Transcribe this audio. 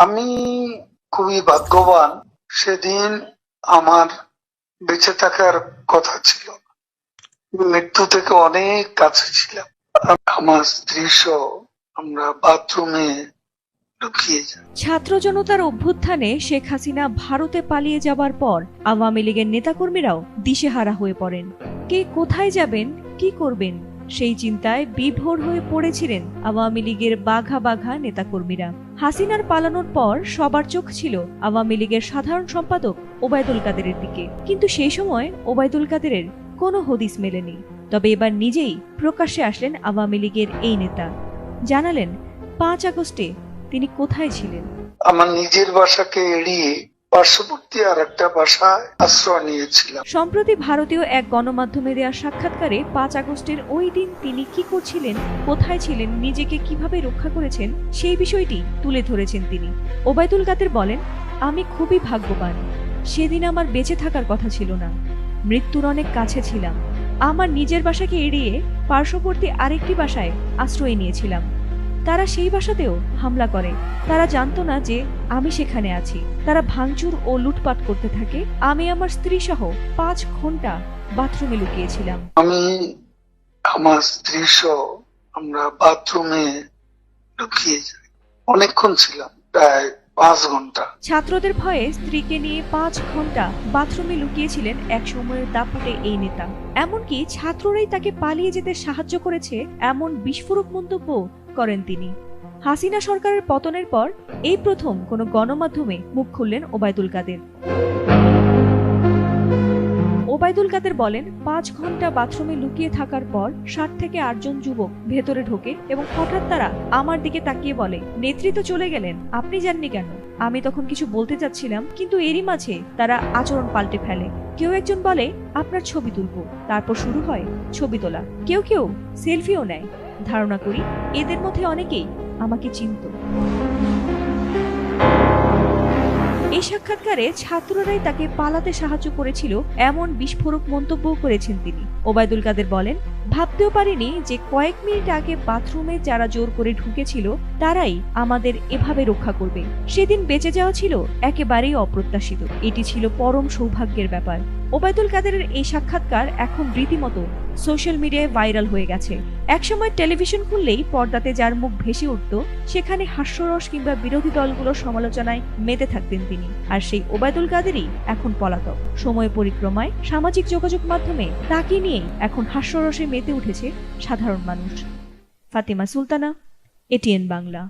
আমি খুবই ভাগ্যবান। সেদিন আমার বেঁচে থাকার কথা ছিল, মৃত্যু থেকে অনেক কাছে ছিলাম। আমার স্ত্রী সহ আমরা বাথরুমে ঢুকিয়ে যাই। ছাত্র জনতার অভ্যুত্থানে শেখ হাসিনা ভারতে পালিয়ে যাবার পর আওয়ামী লীগের নেতাকর্মীরাও দিশেহারা হয়ে পড়েন। কে কোথায় যাবেন, কি করবেন সেই চিন্তায় বিভোর হয়ে পড়েছিলেন আওয়ামী লীগের বাঘা বাঘা নেতাকর্মীরা। হাসিনার পালানোর পর সবার চোখ ছিল আওয়ামী লীগের সাধারণ সম্পাদক ওবায়দুল কাদেরের দিকে, কিন্তু সেই সময় ওবায়দুল কাদেরের কোনো হদিস মেলেনি। তবে এবার নিজেই প্রকাশ্যে আসলেন আওয়ামী লীগের এই নেতা, জানালেন 5 আগস্টে তিনি কোথায় ছিলেন। আমার নিজের বাসাকে এড়িয়ে পার্শ্ববর্তী আর একটা বাসায় আশ্রয় নিয়েছিলাম। সম্প্রতি ভারতীয় এক গণমাধ্যমে দেওয়া সাক্ষাৎকারে 5 আগস্টের ওই দিন তিনি কি করছিলেন, কোথায় ছিলেন, নিজেকে কিভাবে রক্ষা করেছেন সেই বিষয়টি তুলে ধরেছেন তিনি। ওবায়দুল কাদের বলেন, আমি খুবই ভাগ্যবান। সেদিন আমার বেঁচে থাকার কথা ছিল না, মৃত্যুর অনেক কাছে ছিলাম। আমার নিজের বাসাকে এড়িয়ে পার্শ্ববর্তী আরেকটি বাসায় আশ্রয় নিয়েছিলাম। তারা সেই বাসাতেও হামলা করে। তারা জানতো না যে আমি সেখানে আছি। তারা ভাঙচুর ও লুটপাট করতে থাকে। আমি আমার স্ত্রী সহ 5 ঘন্টা বাথরুমে লুকিয়েছিলাম। আমি আমার স্ত্রী সহ আমরা বাথরুমে ঢুকিয়ে যাই। অনেকক্ষণ ছিলাম, প্রায় 5 ঘন্টা। ছাত্রদের ভয়ে স্ত্রীকে নিয়ে 5 ঘন্টা বাথরুমে লুকিয়েছিলেন এক সময়ের দাপুটে এই নেতা। এমনকি ছাত্ররাই তাকে পালিয়ে যেতে সাহায্য করেছে এমন বিস্ফোরক মন্তব্য করেন তিনি। হাসিনা সরকারের পতনের পর এই প্রথম কোনো গণমাধ্যমে মুখ খুললেন ওবায়দুল কাদের। ওবায়দুল কাদের বলেন, 5 ঘন্টা বাথরুমে লুকিয়ে থাকার পর 7 থেকে 8 জন যুবক ভেতরে ঢোকে এবং হঠাৎ তারা আমার দিকে তাকিয়ে বলে, নেতৃত্ব চলে গেলেন, আপনি যাননি কেন? আমি তখন কিছু বলতে চাচ্ছিলাম, কিন্তু এরই মাঝে তারা আচরণ পাল্টে ফেলে। কেউ একজন বলে, আপনার ছবি তুলবো। তারপর শুরু হয় ছবি তোলা। কেউ কেউ সেলফিও নেয়। ধারণা করি এদের মধ্যে অনেকেই আমাকে চিনত। এই সাক্ষাৎকারে ছাত্ররাই তাকে পালাতে সাহায্য করেছিল এমন বিস্ফোরক মন্তব্য করেছেন তিনি। ওবায়দুল কাদের বলেন, ভাবতেও পারিনি যে কয়েক মিনিট আগে বাথরুমে যারা জোর করে ঢুকেছিল তারাই আমাদের এভাবে রক্ষা করবে। সেদিন বেঁচে যাওয়া ছিল একেবারেই অপ্রত্যাশিত। এটি ছিল পরম সৌভাগ্যের ব্যাপার। ওবায়দুল কাদেরের এই সাক্ষাৎকার এখন রীতিমতো সোশ্যাল মিডিয়ায় ভাইরাল হয়ে গেছে। একসময় টেলিভিশন খুললেই পর্দাতে যার মুখ ভেসে উঠত, সেখানে হাস্যরস কিংবা বিরোধী দলগুলোর সমালোচনায় মেতে থাকতেন তিনি। আর সেই ওবায়দুল কাদেরই এখন পলাতক। সময় পরিক্রমায় সামাজিক যোগাযোগ মাধ্যমে তাকে নিয়েই এখন হাস্যরসে মেতে উঠেছে সাধারণ মানুষ। ফাতিমা সুলতানা, এটিএন বাংলা।